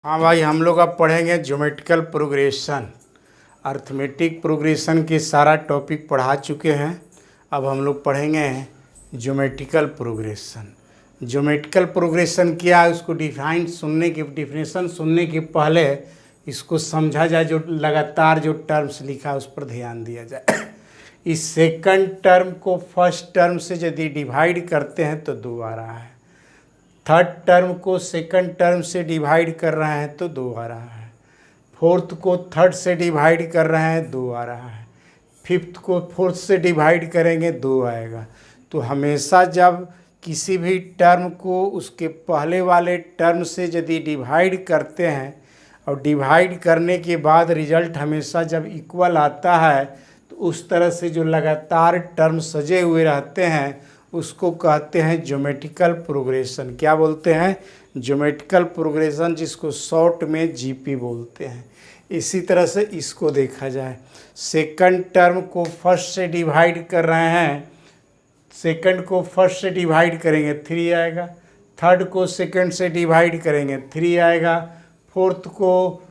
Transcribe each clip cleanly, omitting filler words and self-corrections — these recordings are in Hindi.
हाँ भाई, हम लोग अब पढ़ेंगे ज्योमेट्रिकल प्रोग्रेशन। अर्थमेटिक प्रोग्रेशन के सारा टॉपिक पढ़ा चुके हैं। अब हम लोग पढ़ेंगे ज्योमेट्रिकल प्रोग्रेशन। ज्योमेट्रिकल प्रोग्रेशन क्या है, उसको डिफिनेशन सुनने के पहले इसको समझा जाए। जो लगातार जो टर्म्स लिखा है उस पर ध्यान दिया जाए। इस सेकंड टर्म को फर्स्ट टर्म से यदि डिवाइड करते हैं तो 2 आ रहा है। थर्ड टर्म को सेकंड टर्म से डिवाइड कर रहे हैं तो 2 आ रहा है। फोर्थ को थर्ड से डिवाइड कर रहे हैं 2 आ रहा है। फिफ्थ को फोर्थ से डिवाइड करेंगे 2 आएगा। तो हमेशा जब किसी भी टर्म को उसके पहले वाले टर्म से यदि डिवाइड करते हैं और डिवाइड करने के बाद रिजल्ट हमेशा जब इक्वल आता है तो उस तरह से जो लगातार टर्म सजे हुए रहते हैं उसको कहते हैं ज्योमेट्रिकल प्रोग्रेशन। क्या बोलते हैं? ज्योमेट्रिकल प्रोग्रेशन, जिसको शॉर्ट में जीपी बोलते हैं। इसी तरह से इसको देखा जाए, सेकंड टर्म को फर्स्ट से डिवाइड कर रहे हैं, सेकंड को फर्स्ट से डिवाइड करेंगे 3 आएगा। थर्ड को सेकंड से डिवाइड करेंगे 3 आएगा। फोर्थ को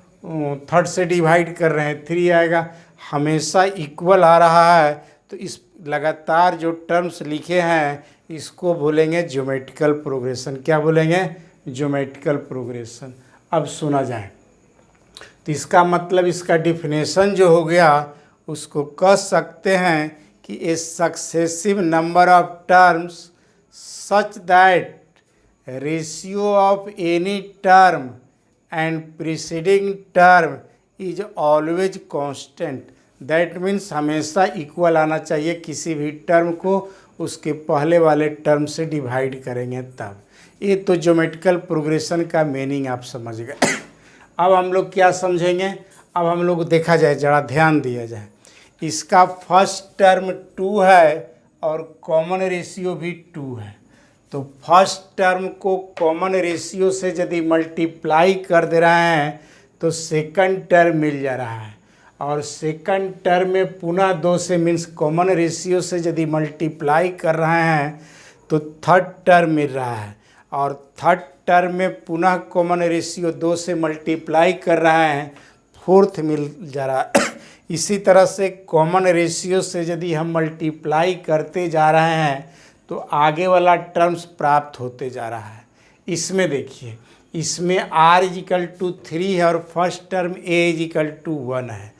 थर्ड से डिवाइड कर रहे हैं 3 आएगा। हमेशा इक्वल आ रहा है तो इस लगातार जो टर्म्स लिखे हैं इसको बोलेंगे ज्योमेट्रिकल प्रोग्रेशन। क्या बोलेंगे? Geometrical progression. अब सुना जाए तो इसका मतलब, इसका डिफिनेशन जो हो गया उसको कह सकते हैं कि ए successive number of terms such that ratio of any term and preceding term is always constant. That means हमेशा इक्वल आना चाहिए। किसी भी टर्म को उसके पहले वाले टर्म से डिवाइड करेंगे तब। ये तो ज्योमेट्रिकल प्रोग्रेशन का मीनिंग आप समझ गए। अब हम लोग क्या समझेंगे? अब हम लोग देखा जाए, ज़रा ध्यान दिया जाए। इसका फर्स्ट टर्म 2 है और कॉमन रेशियो भी 2 है। तो फर्स्ट टर्म को कॉमन रेशियो से यदि मल्टीप्लाई कर दे रहे हैं तो सेकंड टर्म मिल जा रहा है। और सेकंड टर्म में पुनः 2 से मीन्स कॉमन रेशियो से यदि मल्टीप्लाई कर रहे हैं तो थर्ड टर्म मिल रहा है। और थर्ड टर्म में पुनः कॉमन रेशियो 2 से मल्टीप्लाई कर रहे हैं, फोर्थ मिल जा रहा है। इसी तरह से कॉमन रेशियो से यदि हम मल्टीप्लाई करते जा रहे हैं तो आगे वाला टर्म्स प्राप्त होते जा रहा है। इसमें देखिए, इसमें r=3 है और फर्स्ट टर्म a=1 है।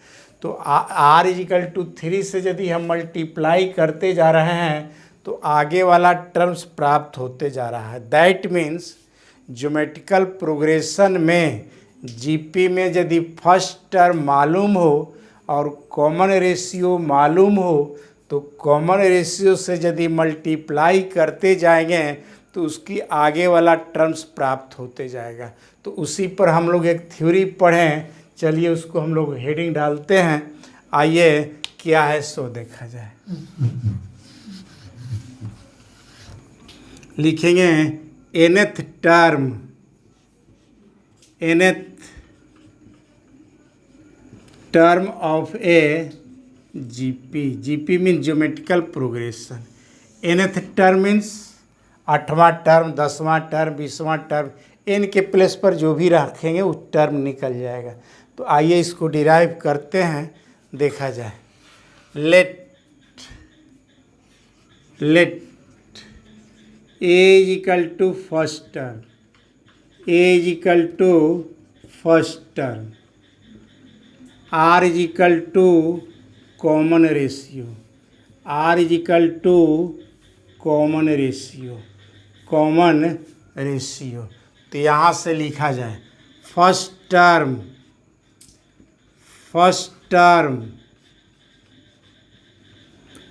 तो r=3 से यदि हम मल्टीप्लाई करते जा रहे हैं तो आगे वाला टर्म्स प्राप्त होते जा रहा है। दैट मीन्स ज्योमेट्रिकल प्रोग्रेशन में जीपी में यदि फर्स्ट टर्म मालूम हो और कॉमन रेशियो मालूम हो तो कॉमन रेशियो से यदि मल्टीप्लाई करते जाएंगे तो उसकी आगे वाला टर्म्स प्राप्त होते जाएगा। तो उसी पर हम लोग एक थ्योरी पढ़ें। चलिए उसको हम लोग हेडिंग डालते हैं। आइए क्या है सो देखा जाए। लिखेंगे nth term of a GP. GP means geometrical progression. nth term means 8वां टर्म, 10वां टर्म, 20वां टर्म। n के प्लेस पर जो भी रखेंगे वो टर्म निकल जाएगा। तो आइए इसको डिराइव करते हैं, देखा जाए। Let a first term, a first term, r common ratio, common ratio. तो यहाँ से लिखा जाए फर्स्ट टर्म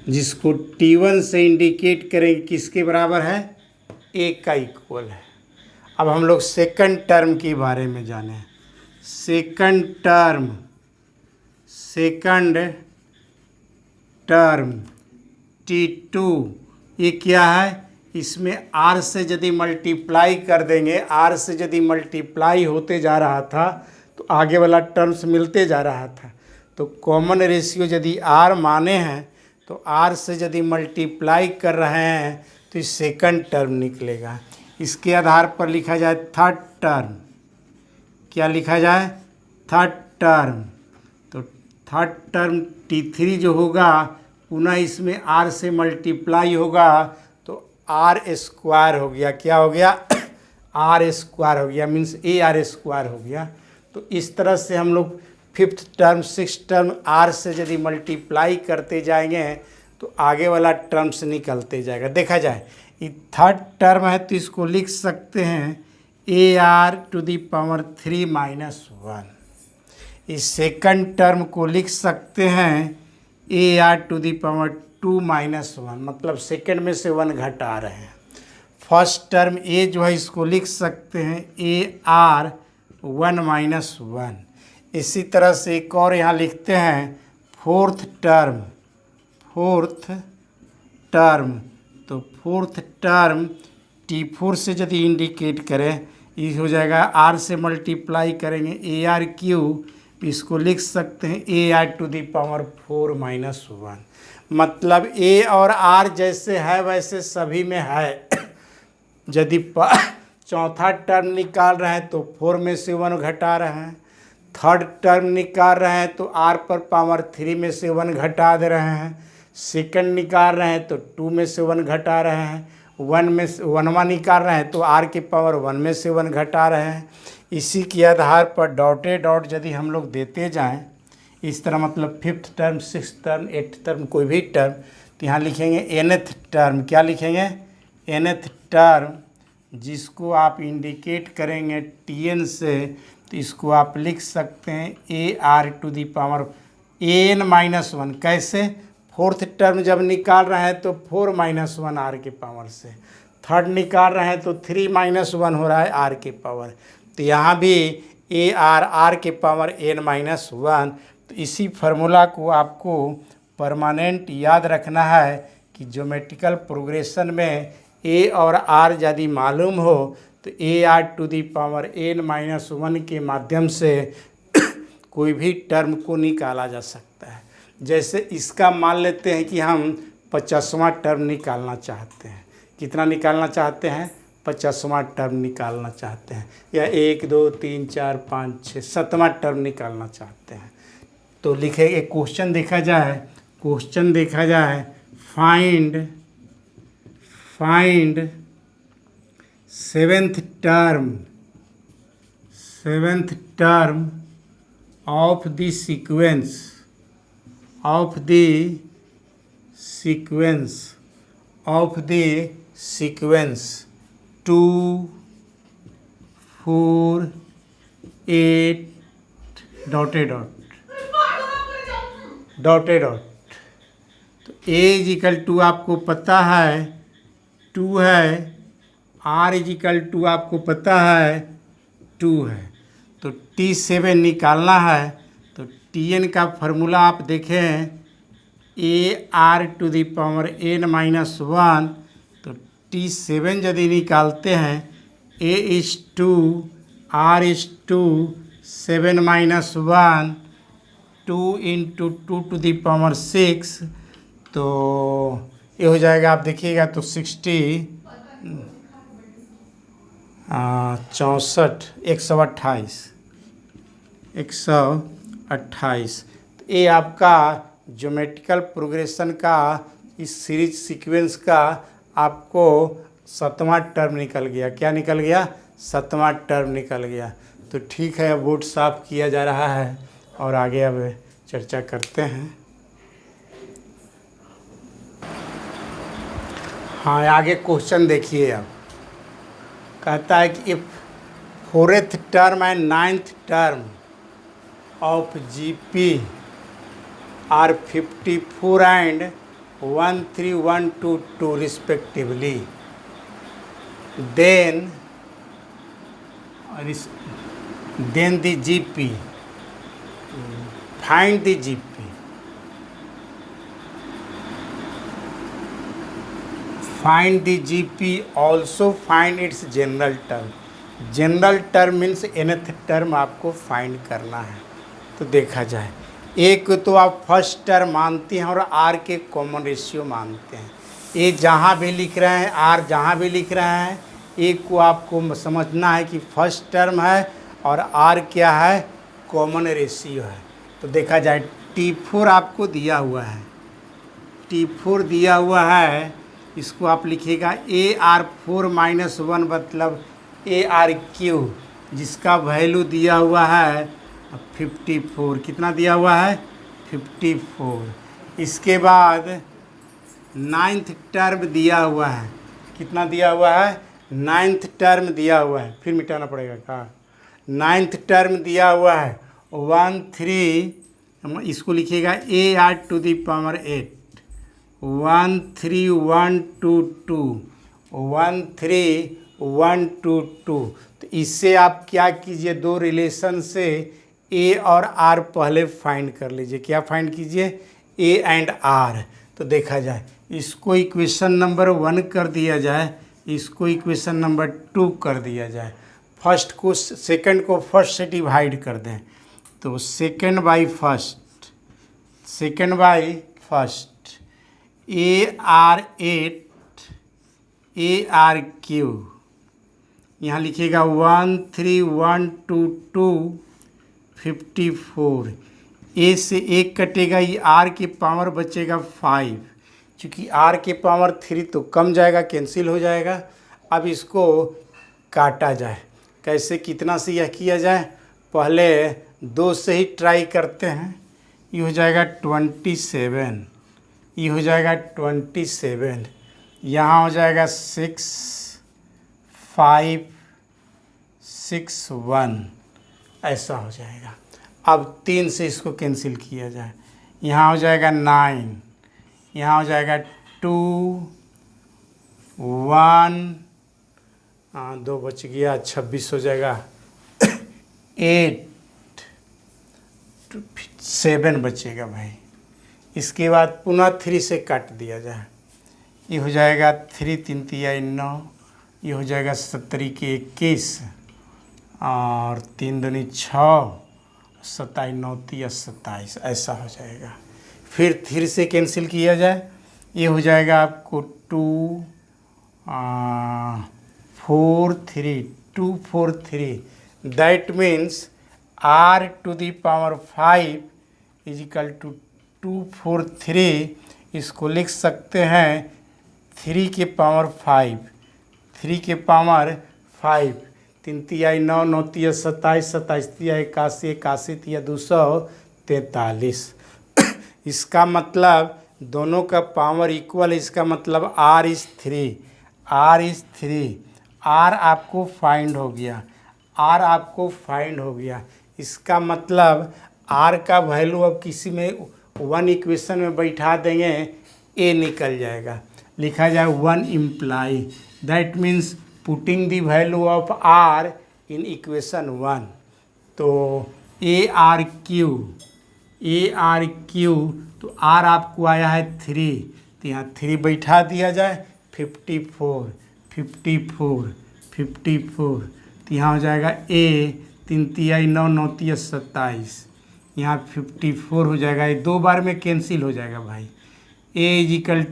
जिसको T1 से इंडिकेट करेंगे किसके बराबर है? a का इक्वल है। अब हम लोग सेकंड टर्म के बारे में जाने। सेकंड टर्म T2, ये क्या है? इसमें r से यदि मल्टीप्लाई कर देंगे, r से यदि मल्टीप्लाई होते जा रहा था तो आगे वाला टर्म्स मिलते जा रहा था। तो कॉमन रेशियो यदि r माने हैं तो r से यदि मल्टीप्लाई कर रहे हैं तो इस सेकंड टर्म निकलेगा। इसके आधार पर लिखा जाए थर्ड टर्म, क्या लिखा जाए, थर्ड टर्म। तो थर्ड टर्म T3 जो होगा पुनः इसमें R से मल्टीप्लाई होगा तो R स्क्वायर हो गया। क्या हो गया, R स्क्वायर हो गया, मीन्स AR स्क्वायर हो गया। तो इस तरह से हम लोग fifth term six term R से यदि मल्टीप्लाई करते जाएंगे तो आगे वाला टर्म्स निकलते जाएगा। देखा जाए ये थर्ड टर्म है तो इसको लिख सकते हैं AR⁻³ -1। इस सेकंड टर्म को लिख सकते हैं AR⁻² -1, मतलब सेकंड में से 1 घटा रहे हैं। फर्स्ट टर्म A जो है इसको लिख सकते हैं AR1 -1। इसी तरह से एक और यहाँ लिखते हैं फोर्थ टर्म। तो फोर्थ टर्म T4 से यदि इंडिकेट करें ये हो जाएगा, R से मल्टीप्लाई करेंगे AR3, इसको लिख सकते हैं AR⁴ -1। मतलब A और R जैसे है वैसे सभी में है। यदि चौथा टर्म निकाल रहे हैं तो 4 में से 1 घटा रहे हैं, थर्ड टर्म निकाल रहे हैं तो R पर पावर 3 में से 1 घटा दे रहे हैं, सेकंड निकाल रहे हैं तो 2 में से 1 घटा रहे हैं, 1 में से 1वां निकाल रहे हैं तो R की पावर 1 में से 1 घटा रहे हैं। इसी के आधार पर डॉटेड डॉट यदि हम लोग देते जाएं इस तरह, मतलब fifth term six term eighth term कोई भी टर्म, तो यहाँ लिखेंगे nth टर्म। क्या लिखेंगे, nth टर्म, जिसको आप इंडिकेट करेंगे Tn से, तो इसको आप लिख सकते हैं AR⁻n-1। कैसे, फोर्थ टर्म जब निकाल रहे हैं तो 4 - 1 R के पावर से, थर्ड निकाल रहे हैं तो 3 - 1 हो रहा है R के पावर। तो यहाँ भी AR के पावर n-1। तो इसी फार्मूला को आपको परमानेंट याद रखना है कि ज्योमेट्रिकल प्रोग्रेशन में A और R यदि मालूम हो तो AR⁻n-1 के माध्यम से कोई भी टर्म को निकाला जा सकता है। जैसे इसका मान लेते हैं कि हम 50वां टर्म निकालना चाहते हैं। कितना निकालना चाहते हैं, 50वां टर्म निकालना चाहते हैं, या 1 2 3 4 5 6 7वां टर्म निकालना चाहते हैं। तो लिखे एक क्वेश्चन देखा जाए, find seventh term of the sequence 2 4 8 dotted dot. तो A= आपको पता है 2 है, R= आपको पता है 2 है। तो T7 निकालना है। तो Tn का फार्मूला आप देखें AR⁻n-1। तो T7 यदि निकालते हैं A⁻², R⁻², 7 - 1, 2 × 2⁶। तो ये हो जाएगा, आप देखिएगा तो 64 128। ये आपका ज्योमेट्रिकल प्रोग्रेशन का इस सीरीज सीक्वेंस का आपको 7वां टर्म निकल गया। क्या निकल गया, 7वां टर्म निकल गया। तो ठीक है, अब बोर्ड साफ किया जा रहा है और आगे अब चर्चा करते हैं। हाँ, आगे क्वेश्चन देखिए। अब कहता है कि if fourth term and ninth term of GP are 54 and 13122 respectively, then the GP, find the GP. Find the GP, also find its general term. General term means nth term आपको फाइंड करना है। तो देखा जाए, एक तो आप फर्स्ट टर्म मानते हैं और R के कॉमन रेशियो मानते हैं। ये जहाँ भी लिख रहे हैं, R जहाँ भी लिख रहे हैं, एक को आपको समझना है कि फर्स्ट टर्म है और आर क्या है, कॉमन रेशियो है। तो देखा जाए T4 आपको दिया हुआ है, T4 दिया हुआ है, इसको आप लिखिएगा AR4-1 मतलब ARQ, जिसका वैल्यू दिया हुआ है 54। कितना दिया हुआ है, 54। इसके बाद नाइन्थ टर्म दिया हुआ है, कितना दिया हुआ है, नाइन्थ टर्म दिया हुआ है, फिर मिटाना पड़ेगा का, नाइन्थ टर्म दिया हुआ है 13, इसको लिखिएगा AR⁸ 13122 13122। तो इससे आप क्या कीजिए, दो रिलेशन से ए और आर पहले फाइंड कर लीजिए। क्या फाइंड कीजिए, ए एंड आर। तो देखा जाए इसको इक्वेशन नंबर 1 कर दिया जाए, इसको इक्वेशन नंबर 2 कर दिया जाए। फर्स्ट को सेकंड को फर्स्ट से डिवाइड कर दें, तो second by first, second by first, AR8 ARQ, यहाँ लिखिएगा 13122 54। ए से एक कटेगा, ये आर के पावर बचेगा 5, क्योंकि आर के पावर 3 तो कम जाएगा, कैंसिल हो जाएगा। अब इसको काटा जाए, कैसे कितना से यह किया जाए, पहले 2 से ही ट्राई करते हैं। ये हो जाएगा 27, ये हो जाएगा 27, यहाँ हो जाएगा 6 5 6 1, ऐसा हो जाएगा। अब 3 से इसको कैंसिल किया जाए, यहाँ हो जाएगा 9, यहाँ हो जाएगा 2 1, 2 बच गया, 26 हो जाएगा, 8 7 बचेगा भाई। इसके बाद पुनः 3 से काट दिया जाए, ये हो जाएगा 3 3 3 9, ये हो जाएगा 17 के 21 और 3 दूनी 6, 27 9 3 27, ऐसा हो जाएगा। फिर 3 से कैंसिल किया जाए, ये हो जाएगा आपको 2 4 3 2 4 3। That means R⁵ is equal to 243। इसको लिख सकते हैं 3 के पावर 5, 3 के पावर 5, 3 तिया 9 9 तिया 27 27 तिया 81 81 तिया 243। इसका मतलब दोनों का पावर इक्वल, इसका मतलब R is 3, R is 3। R आपको फाइंड हो गया, R आपको फाइंड हो गया। इसका मतलब R का वैल्यू अब किसी में 1 इक्वेशन में बैठा देंगे, A निकल जाएगा। लिखा जाए 1 imply, that means putting the value of R in equation 1। तो ARQ, तो R आपको आया है 3, तो यहाँ 3 बैठा दिया जाए, 54 54 54, तो यहाँ हो जाएगा A 3 तिया 9 9 तिया 27, यहाँ 54 हो जाएगा। ये 2 बार में कैंसिल हो जाएगा भाई। A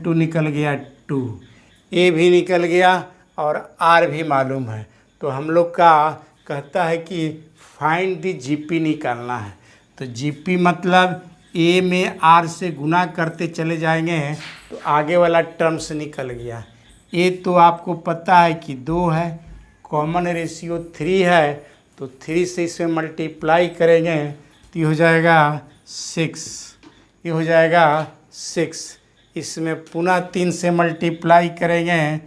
= निकल गया 2, A भी निकल गया और R भी मालूम है। तो हम लोग का कहता है कि फाइंड द GP निकालना है। तो GP मतलब A में R से गुना करते चले जाएंगे तो आगे वाला टर्म्स निकल गया। A तो आपको पता है कि 2 है, कॉमन रेशियो 3 है, तो 3 से इसमें मल्टीप्लाई करेंगे तो ये हो जाएगा 6, ये हो जाएगा 6। इसमें पुनः 3 से मल्टीप्लाई करेंगे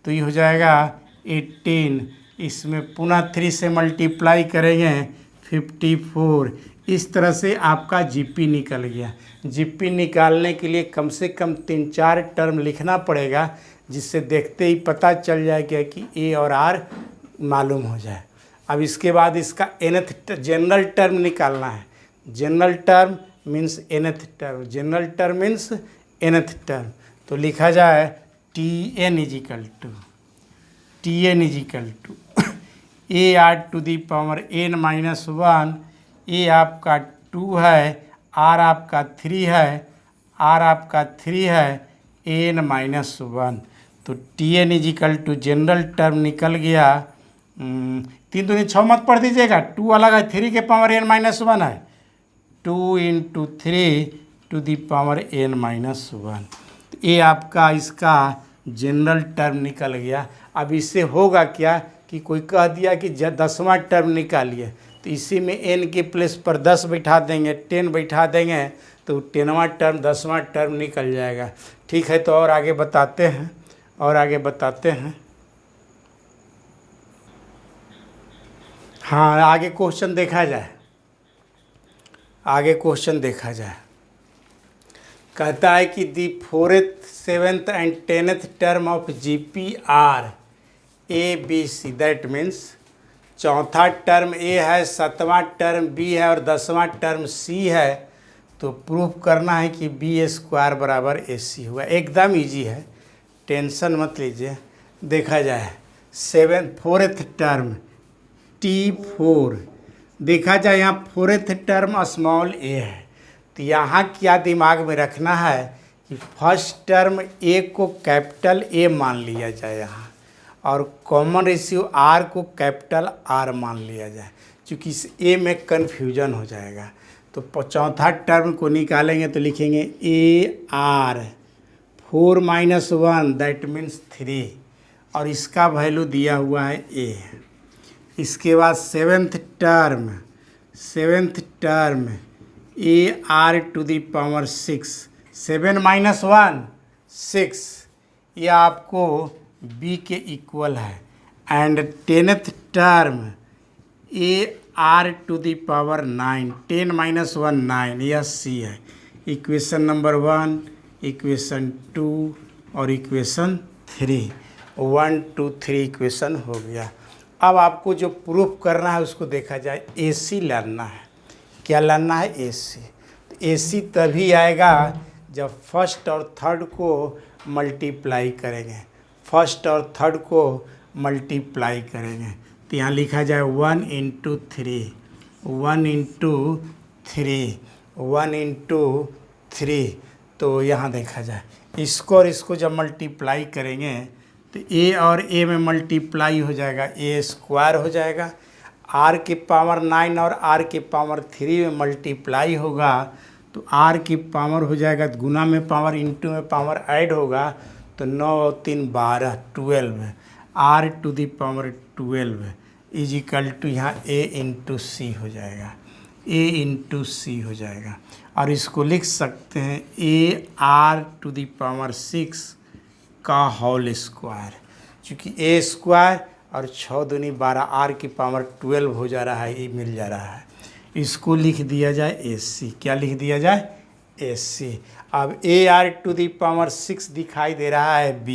तो ये हो जाएगा 18, इसमें पुनः 3 से मल्टीप्लाई करेंगे 54। इस तरह से आपका GP निकल गया। GP निकालने के लिए कम से कम 3-4 टर्म लिखना पड़ेगा, जिससे देखते ही पता चल जाएगा कि A और R मालूम हो जाए। अब इसके बाद इसका nth जनरल टर्म निकालना है। General term means nth term, general term means nth term. तो लिखा जाए Tn = AR⁴n-1, A आपका 2 है, R आपका 3 है, R आपका 3 है, n-1। तो Tn = जनरल टर्म निकल गया 3 दूनी 6 मत पढ़ दीजिएगा, 2 अलग है, 3 के पावर n-1 है, 2 × 3 टू दी पावर n-1। ये आपका इसका जनरल टर्म निकल गया। अब इससे होगा क्या कि कोई कह दिया कि 10वां टर्म निकालिए, तो इसी में n के प्लेस पर 10 बैठा देंगे, 10 बैठा देंगे तो 10वां टर्म 10वां टर्म निकल जाएगा। ठीक है, तो और आगे बताते हैं, हाँ आगे क्वेश्चन देखा जाए। कहता है कि the 4th 7th and 10th term of GP are ABC, that means चौथा टर्म A है, 7वां टर्म B है और 10वां टर्म C है। तो प्रूफ करना है कि B² = AC हुआ। एकदम इजी है, टेंशन मत लीजिए। देखा जाए 4th टर्म T4, देखा जाए यहाँ 4th टर्म स्मॉल a है, तो यहाँ क्या दिमाग में रखना है कि फर्स्ट टर्म A को कैपिटल A मान लिया जाए यहाँ, और कॉमन रेशियो R को कैपिटल R मान लिया जाए, क्योंकि इस A में कन्फ्यूजन हो जाएगा। तो चौथा टर्म को निकालेंगे तो लिखेंगे AR 4 - 1 दैट मीन्स 3, और इसका वैल्यू दिया हुआ है A। इसके बाद 7th टर्म AR⁴ 7 - 1 6, ये आपको B के इक्वल है। एंड 10th टर्म AR⁴ 9 10 - 1 9, यह C है। इक्वेशन नंबर 1, इक्वेशन 2 और इक्वेशन 3, 1 2 3 इक्वेशन हो गया। अब आपको जो प्रूफ करना है उसको देखा जाए, AC लाना है। क्या लाना है? AC। तो AC तभी आएगा जब फर्स्ट और थर्ड को मल्टीप्लाई करेंगे, तो यहाँ लिखा जाए 1 × 3, तो यहाँ देखा जाए इसको और इसको जब मल्टीप्लाई करेंगे तो A और A में मल्टीप्लाई हो जाएगा, A² हो जाएगा। R के पावर 9 और R के पावर 3 में मल्टीप्लाई होगा तो R की पावर हो जाएगा, गुना में पावर इंटू में पावर ऐड होगा, तो 9 और 3 12 12, R⁴ 12 यहाँ A × C हो जाएगा, और इसको लिख सकते हैं AR⁴ का होल स्क्वायर, क्योंकि A² और 6 दूनी 12, R की पावर 12 हो जा रहा है, ये मिल जा रहा है। इसको लिख दिया जाए AC। क्या लिख दिया जाए? AC। अब AR⁴ दिखाई दे रहा है B,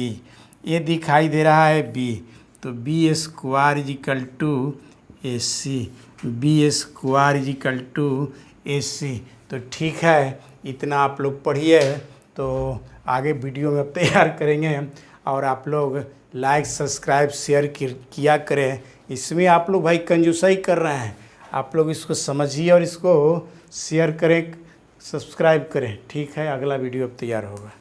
ये दिखाई दे रहा है B, तो B² = AC। तो ठीक है, इतना आप लोग पढ़िए, तो आगे वीडियो में तैयार करेंगे, और आप लोग लाइक सब्सक्राइब शेयर किया करें। इसमें आप लोग भाई कंजूसाई कर रहे हैं, आप लोग इसको समझिए और इसको शेयर करें, सब्सक्राइब करें। ठीक है, अगला वीडियो अब तैयार होगा।